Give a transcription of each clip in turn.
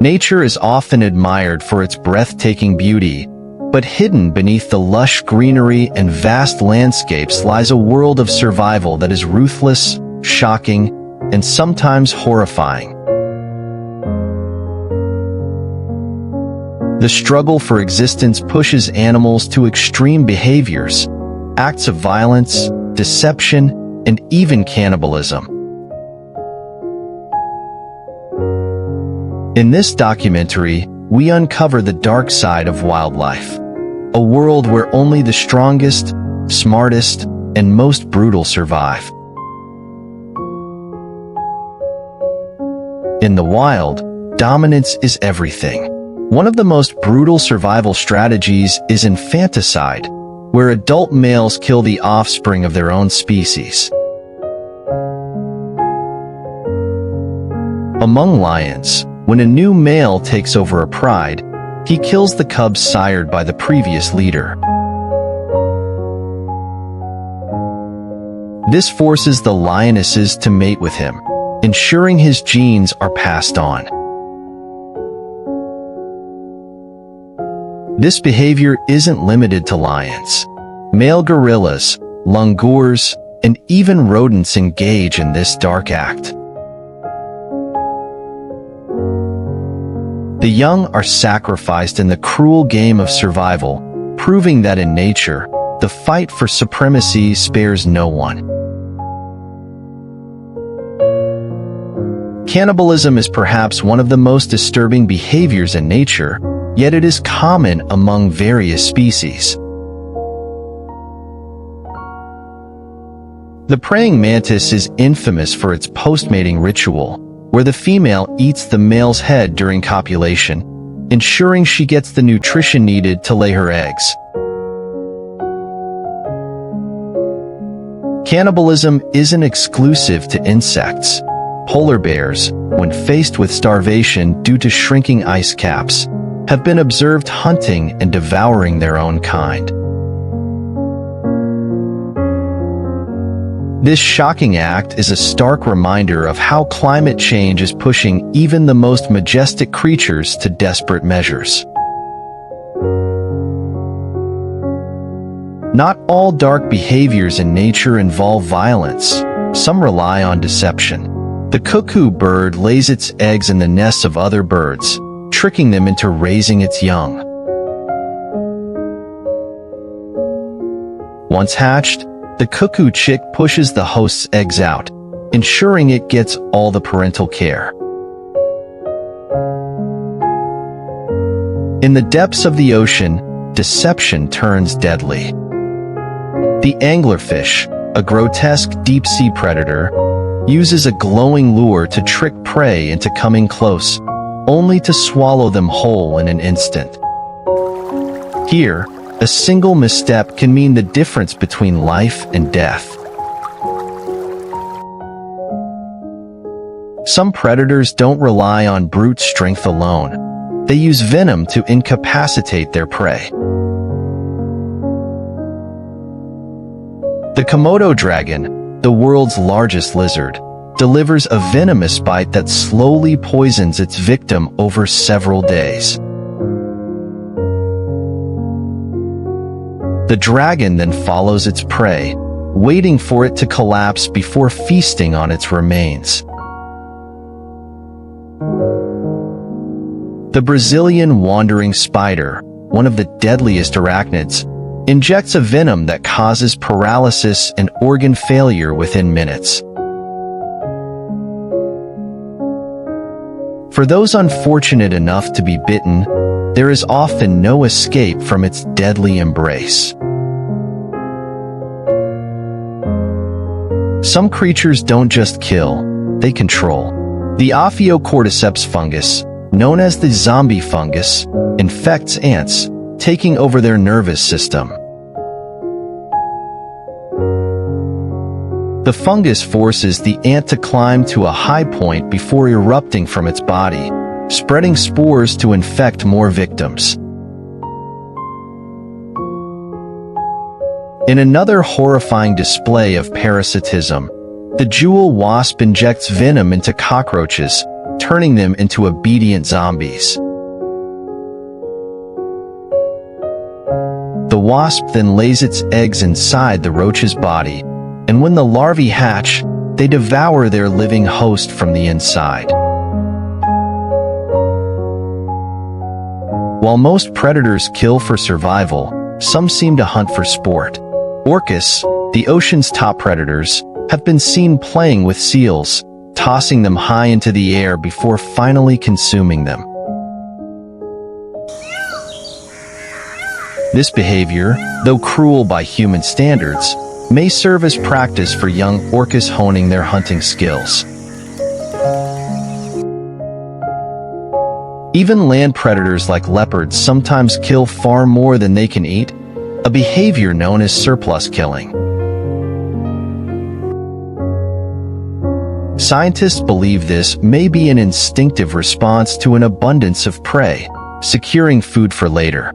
Nature is often admired for its breathtaking beauty, but hidden beneath the lush greenery and vast landscapes lies a world of survival that is ruthless, shocking, and sometimes horrifying. The struggle for existence pushes animals to extreme behaviors, acts of violence, deception, and even cannibalism. In this documentary, we uncover the dark side of wildlife, a world where only the strongest, smartest, and most brutal survive. In the wild, dominance is everything. One of the most brutal survival strategies is infanticide, where adult males kill the offspring of their own species. Among lions, when a new male takes over a pride, he kills the cubs sired by the previous leader. This forces the lionesses to mate with him, ensuring his genes are passed on. This behavior isn't limited to lions. Male gorillas, langurs, and even rodents engage in this dark act. The young are sacrificed in the cruel game of survival, proving that in nature, the fight for supremacy spares no one. Cannibalism is perhaps one of the most disturbing behaviors in nature, yet it is common among various species. The praying mantis is infamous for its post-mating ritual, where the female eats the male's head during copulation, ensuring she gets the nutrition needed to lay her eggs. Cannibalism isn't exclusive to insects. Polar bears, when faced with starvation due to shrinking ice caps, have been observed hunting and devouring their own kind. This shocking act is a stark reminder of how climate change is pushing even the most majestic creatures to desperate measures. Not all dark behaviors in nature involve violence. Some rely on deception. The cuckoo bird lays its eggs in the nests of other birds, tricking them into raising its young. Once hatched, the cuckoo chick pushes the host's eggs out, ensuring it gets all the parental care. In the depths of the ocean, deception turns deadly. The anglerfish, a grotesque deep-sea predator, uses a glowing lure to trick prey into coming close, only to swallow them whole in an instant. Here, a single misstep can mean the difference between life and death. Some predators don't rely on brute strength alone. They use venom to incapacitate their prey. The Komodo dragon, the world's largest lizard, delivers a venomous bite that slowly poisons its victim over several days. The dragon then follows its prey, waiting for it to collapse before feasting on its remains. The Brazilian wandering spider, one of the deadliest arachnids, injects a venom that causes paralysis and organ failure within minutes. For those unfortunate enough to be bitten, there is often no escape from its deadly embrace. Some creatures don't just kill, they control. The Ophiocordyceps fungus, known as the zombie fungus, infects ants, taking over their nervous system. The fungus forces the ant to climb to a high point before erupting from its body, spreading spores to infect more victims. In another horrifying display of parasitism, the jewel wasp injects venom into cockroaches, turning them into obedient zombies. The wasp then lays its eggs inside the roach's body, and when the larvae hatch, they devour their living host from the inside. While most predators kill for survival, some seem to hunt for sport. Orcas, the ocean's top predators, have been seen playing with seals, tossing them high into the air before finally consuming them. This behavior, though cruel by human standards, may serve as practice for young orcas honing their hunting skills. Even land predators like leopards sometimes kill far more than they can eat, a behavior known as surplus killing. Scientists believe this may be an instinctive response to an abundance of prey, securing food for later.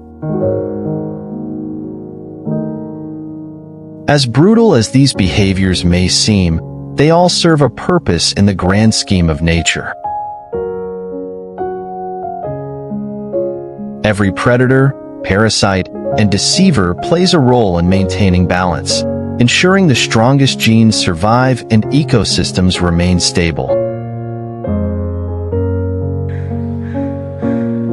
As brutal as these behaviors may seem, they all serve a purpose in the grand scheme of nature. Every predator, parasite, and deceiver plays a role in maintaining balance, ensuring the strongest genes survive and ecosystems remain stable.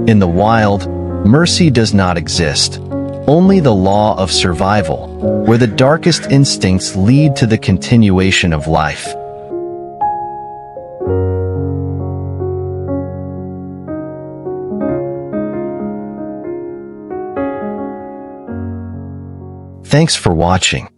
In the wild, mercy does not exist. Only the law of survival, where the darkest instincts lead to the continuation of life. Thanks for watching.